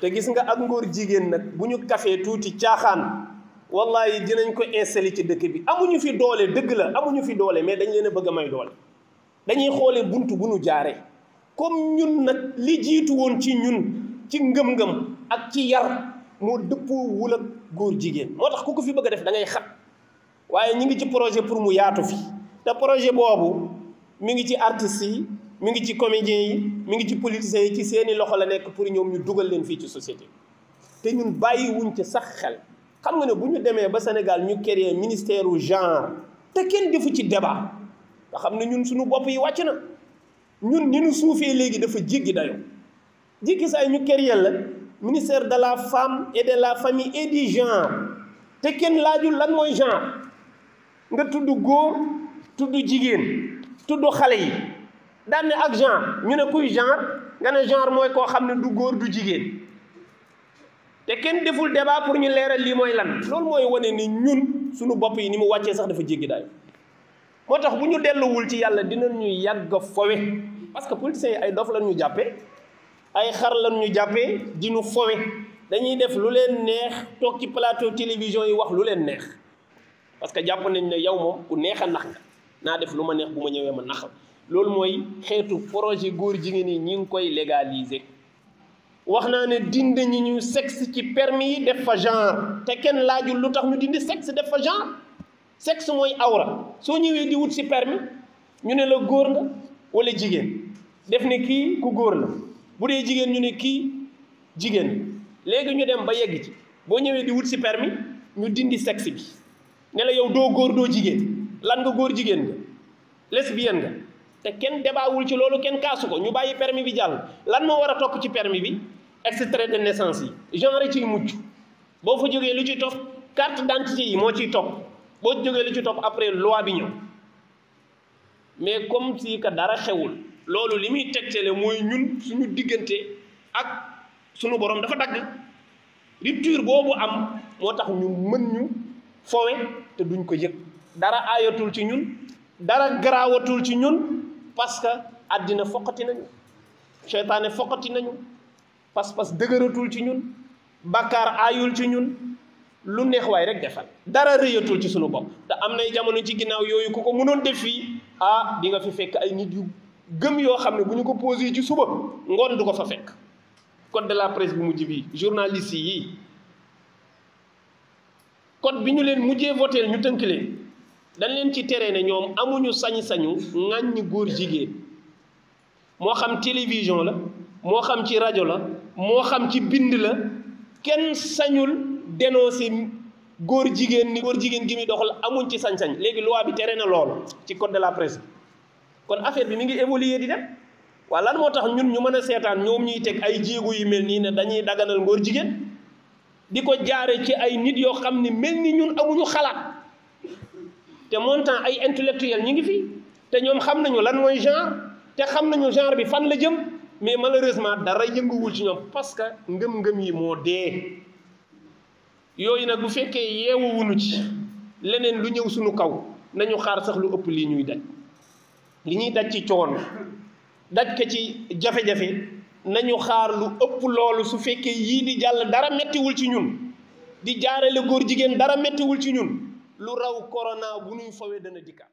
te gis nga ak ngóor jigéen nag bu ñu kafee tuuti caaxaan wallahi dinañ ko installé ci dëkk bi amuñu fi doole dëgg la amuñu fi doole mais dañ leen a bëgg a may doole dañuy xoolee buntu bu ñu jaaree comme ñun nag li jiitu woon ci ñun ci ngëm-ngëm ak ci yar moo dëppoo wul ak góor jigéen moo tax ku ko fi bëgg a def da ngay xat waaye ñi ngi ci projet pour mu yaatu fi te projet boobu mi ngi ci artistes yi mi ngi ci comédiens yi mi ngi ci politiciens yi ci seeni loxo la nekk pour ñoom ñu dugal leen fii ci société te ñun bàyyiwuñ ci sax xel xam nga ne bu ñu demee ba Sénégal ñu créer ministère u genre te kenn defu ci débat nga xam ne ñun suñu bopp yi wàcc na ñun ni ñu suufee léegi dafa jéggi dayo jéggi saa ñu créer la ministère de la femme et de la famille et du genre te kenn laajul lan mooy genre nga tudd góor tudd jigéen tudd xale yi daan ne ak genre ñu ne kuy genre nga ne genre mooy koo xam ne du góor du jigéen te kenn deful débat pour ñu leeral lii mooy lan loolu mooy wane ni ñun suñu bopp yi ni mu wàccee sax dafa jéggi daay moo tax bu ñu delluwul ci yàlla dinañu yàgg a fowe parce que politiciens yi ay dof lan ñu jàppee ay xar lan ñu jàppee di ñu fowe dañuy def lu leen neex toog ci plateau télévision yi wax lu leen neex parce que jàpp nañ ne yow moom ku neex a nax nga naa def lu ma neex bu ma ñëwee ma naxal loolu mooy xeetu projet góor jigéen yi ñi ngi koy légaliser wax naa ne dindi ñi ñu sexe ci permis yi def fa genre te kenn laajul lu tax ñu dindi sexe def fa genre sexe mooy awra soo ñëwee di wut si permis ñu ne la góor nga wala jigéen def ne kii ku góor la bu dee jigéen ñu ne kii jigéen léegi ñu dem ba yegg ci boo ñëwee di wut si permis ñu dindi sexe bi ne la yow doo góor doo jigéen lan nga góor jigéen nga lesbienne nga te kenn débaawul ci loolu kenn kaasu ko ñu bàyyi permis bi jàll lan moo war a topp ci permis bi extrait de naissance yi genre ciy mujj boo fa jógee lu ci topp carte d'identité yi moo ciy topp boo jógee lu ci topp après loi bi ñëw mais comme si que dara xewul loolu li muy tegtale mooy ñun suñu diggante ak suñu borom dafa dagg rupture boobu am moo tax ñu mën ñu fowe te duñ ko yëg dara aayatul ci ñun dara garaawatul ci ñun parce que àddina foqati nañu seytaane foqati nañu pas-pas dëgëratul ci ñun bàkkaar aayul ci ñun lu neex waay rek defal dara rëyatul ci sunu bopp te am nay jamono ci ginnaaw yooyu ku ko mënoon def fii di nga fi fekk ay nit yu gëm yoo xam ne bu ñu ko posé ci suba ngoon du ko fa fekk code de la presse bi mujj bi journaliste yi code bi ñu leen mujjee voté ñu tënk leen dañ leen ci tere ne ñoom amuñu sañ-sañu ŋàññi góor jigéen moo xam télévision la moo xam ci rajo la moo xam ci bind la kenn sañul dénoncer góor jigéen ni góor jigéen gi muy doxal amuñ ci sañ-sañ léegi loi bi tere na loolu ci code de la presse bi kon affaire bi mi ngi évoluer di dem waaye lan moo tax ñun ñu mën a seetaan ñoom ñuy teg ay jéego yu mel nii ne dañuy daganal ngóor jigéen di ko jaare ci ay nit yoo xam ne mel ni ñun amuñu xalaat te montant ay intellectuel ñi ngi fi te ñoom xam nañu lan mooy genre te xam nañu genre bi fan la jëm mais malheureusement dara yënguwul ci ñoom parce que ngëm-ngëm yi moo dee yooyu nag bu fekkee yeewuwunu ci leneen lu ñëw suñu kaw nañu xaar sax lu ëpp lii ñuy daj li ñuy daj ci coono daj ko ci jafe-jafe nañu xaar lu ëpp loolu su fekkee yii di jàll dara mettiwul ci ñun di jaarale góor jigéen dara mettiwul ci ñun lu raw corona bu nuy fawee dana dikkaat